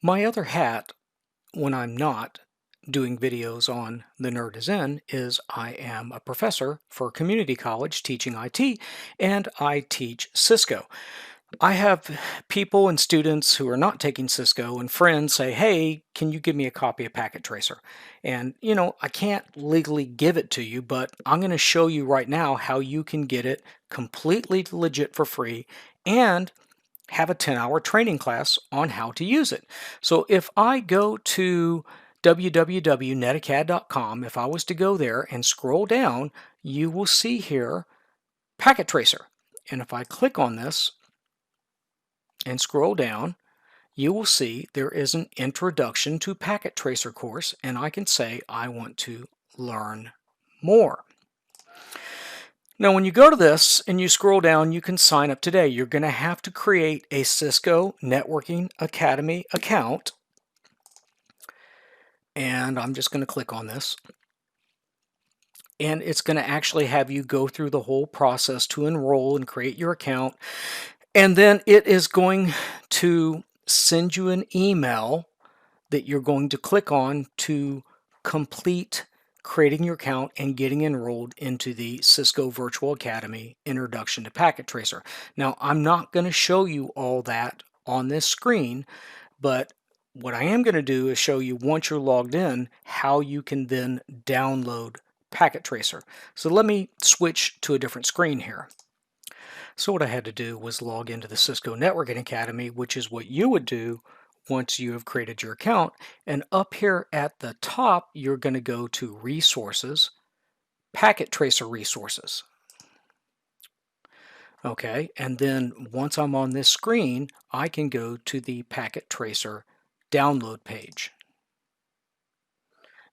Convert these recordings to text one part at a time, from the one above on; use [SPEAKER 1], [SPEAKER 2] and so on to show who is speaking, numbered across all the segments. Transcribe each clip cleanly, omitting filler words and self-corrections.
[SPEAKER 1] My other hat, when I'm not doing videos on The Nerd Is In, is I am a professor for community college teaching IT, and I teach Cisco. I have people and students who are not taking Cisco and friends say, hey, can you give me a copy of Packet Tracer? And I can't legally give it to you, but I'm going to show you right now how you can get it completely legit for free and have a 10-hour training class on how to use it. So if I go to www.netacad.com, if I was to go there and scroll down, you will see here Packet Tracer. And if I click on this and scroll down, you will see there is an Introduction to Packet Tracer course, and I can say I want to learn more. Now, when you go to this and you scroll down, you can sign up today. You're going to have to create a Cisco Networking Academy account. And I'm just going to click on this. And it's going to actually have you go through the whole process to enroll and create your account. And then it is going to send you an email that you're going to click on to complete creating your account and getting enrolled into the Cisco Virtual Academy Introduction to Packet Tracer. Now, I'm not going to show you all that on this screen, but what I am going to do is show you, once you're logged in, how you can then download Packet Tracer. So let me switch to a different screen here. So what I had to do was log into the Cisco Networking Academy, which is what you would do once you have created your account. And up here at the top, you're going to go to Resources, Packet Tracer Resources. Okay, and then once I'm on this screen, I can go to the Packet Tracer download page.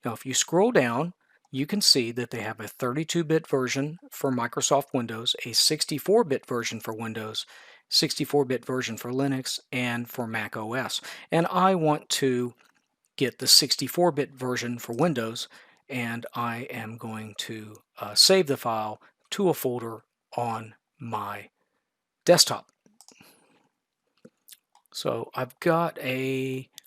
[SPEAKER 1] Now, if you scroll down, you can see that they have a 32-bit version for Microsoft Windows, a 64-bit version for Windows, 64-bit version for Linux, and for Mac OS. And I want to get the 64-bit version for Windows, and I am going to save the file to a folder on my desktop. So I've got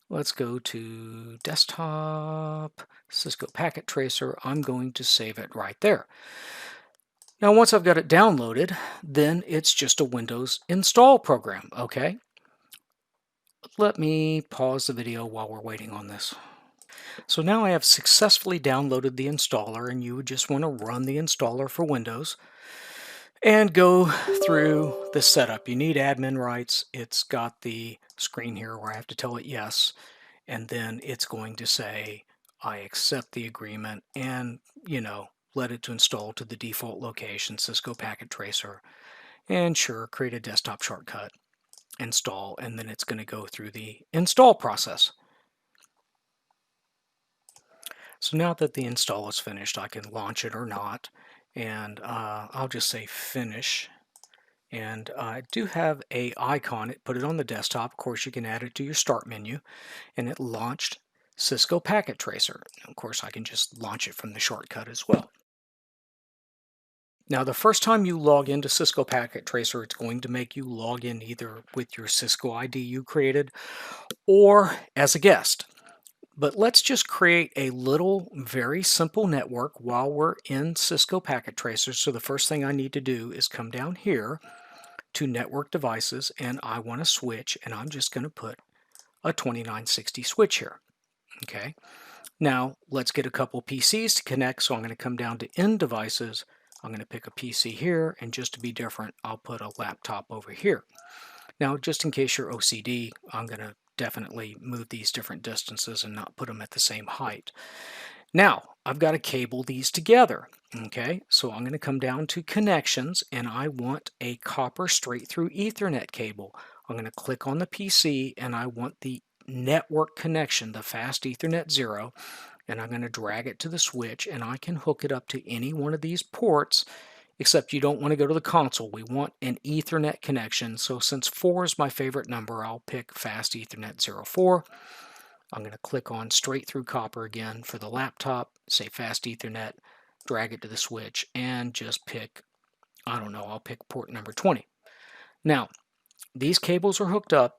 [SPEAKER 1] let's go to desktop, Cisco Packet Tracer. I'm going to save it right there. Now, once I've got it downloaded, then it's just a Windows install program, okay? Let me pause the video while we're waiting on this. So now I have successfully downloaded the installer, and you would just want to run the installer for Windows and go through the setup. You need admin rights. It's got the screen here where I have to tell it yes, and then it's going to say I accept the agreement and let it to install to the default location, Cisco Packet Tracer, and sure, create a desktop shortcut, install, and then it's going to go through the install process. So now that the install is finished, I can launch it or not, and I'll just say finish. And I do have a icon. Put it on the desktop. Of course, you can add it to your start menu, and it launched Cisco Packet Tracer. Of course, I can just launch it from the shortcut as well. Now, the first time you log into Cisco Packet Tracer, it's going to make you log in either with your Cisco ID you created or as a guest. But let's just create a little, very simple network while we're in Cisco Packet Tracer. So the first thing I need to do is come down here to Network Devices, and I want to switch, and I'm just going to put a 2960 switch here. Okay. Now, let's get a couple PCs to connect, so I'm going to come down to End Devices. I'm going to pick a PC here, and just to be different, I'll put a laptop over here. Now, just in case you're OCD, I'm going to definitely move these different distances and not put them at the same height. Now, I've got to cable these together. Okay, so I'm going to come down to Connections, and I want a copper straight through Ethernet cable. I'm going to click on the PC, and I want the network connection, the fast Ethernet 0, and I'm going to drag it to the switch, and I can hook it up to any one of these ports, except you don't want to go to the console. We want an Ethernet connection. So since 4 is my favorite number, I'll pick fast Ethernet 04. I'm going to click on straight through copper again for the laptop, say fast Ethernet, drag it to the switch, and just pick, I don't know, I'll pick port number 20. Now, these cables are hooked up,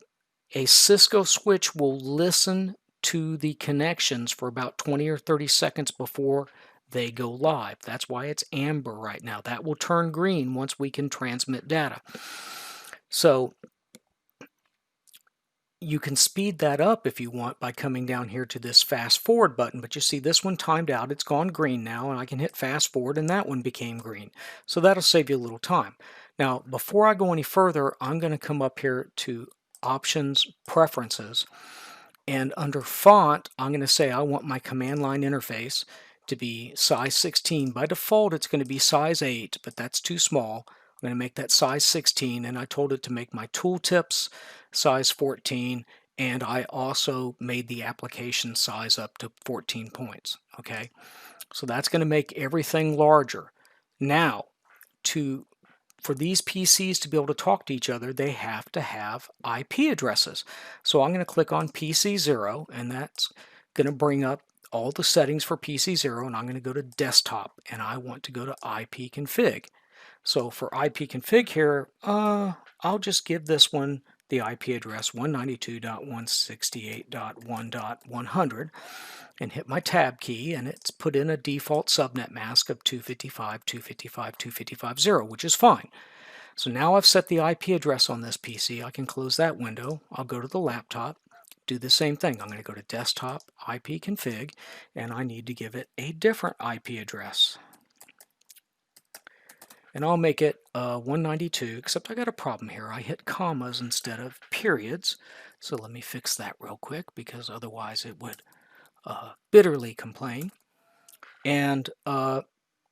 [SPEAKER 1] a Cisco switch will listen to the connections for about 20 or 30 seconds before they go live. That's why it's amber right now. That will turn green once we can transmit data. So you can speed that up if you want by coming down here to this fast forward button, but you see this one timed out, it's gone green now, and I can hit fast forward and that one became green. So that'll save you a little time. Now before I go any further, I'm going to come up here to Options, Preferences, and under Font I'm going to say I want my command line interface to be size 16. By default it's going to be size 8, but that's too small. I'm going to make that size 16, and I told it to make my tooltips size 14, and I also made the application size up to 14 points. Okay, so that's going to make everything larger. Now, for these PCs to be able to talk to each other, they have to have IP addresses. So I'm going to click on PC 0, and that's going to bring up all the settings for PC 0, and I'm going to go to Desktop, and I want to go to IP Config. So for IP config here, I'll just give this one the IP address 192.168.1.100 and hit my tab key, and it's put in a default subnet mask of 255.255.255.0, which is fine. So now I've set the IP address on this PC. I can close that window. I'll go to the laptop, do the same thing. I'm going to go to Desktop, IP config, and I need to give it a different IP address. And I'll make it 192, except I got a problem here. I hit commas instead of periods. So let me fix that real quick, because otherwise it would bitterly complain. And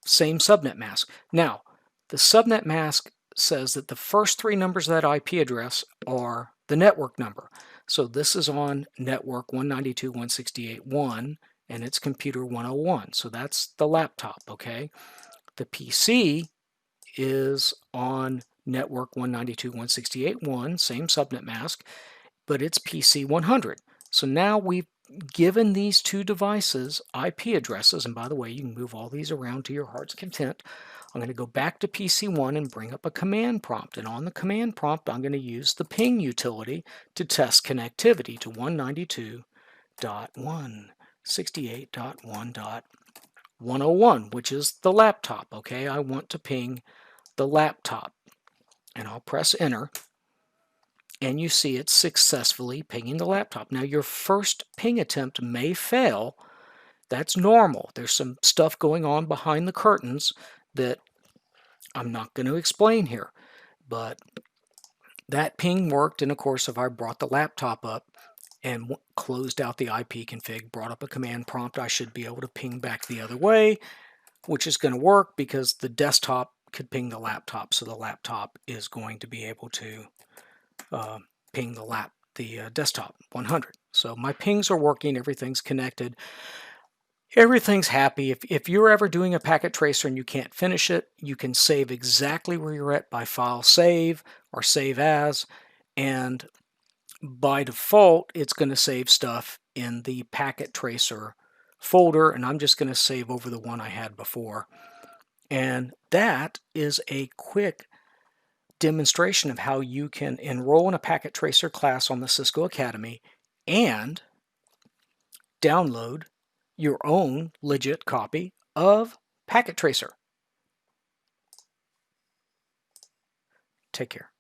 [SPEAKER 1] same subnet mask. Now, the subnet mask says that the first 3 numbers of that IP address are the network number. So this is on network 192.168.1, and it's computer 101. So that's the laptop, okay? The PC is on network 192.168.1, same subnet mask, but it's PC 100. So now we've given these 2 devices IP addresses, and by the way, you can move all these around to your heart's content. I'm going to go back to PC 1 and bring up a command prompt, and on the command prompt I'm going to use the ping utility to test connectivity to 192.168.1.101, which is the laptop. Okay, I want to ping the laptop, and I'll press enter, and you see it's successfully pinging the laptop. Now your first ping attempt may fail. That's normal. There's some stuff going on behind the curtains that I'm not going to explain here, but that ping worked, and of course if I brought the laptop up and closed out the IP config, brought up a command prompt, I should be able to ping back the other way, which is going to work because the desktop could ping the laptop, so the laptop is going to be able to ping the desktop 100. So my pings are working, everything's connected, everything's happy. If you're ever doing a packet tracer and you can't finish it, you can save exactly where you're at by file save or save as, and by default it's going to save stuff in the packet tracer folder, and I'm just going to save over the one I had before. And that is a quick demonstration of how you can enroll in a packet tracer class on the Cisco Academy and download your own legit copy of Packet Tracer. Take care.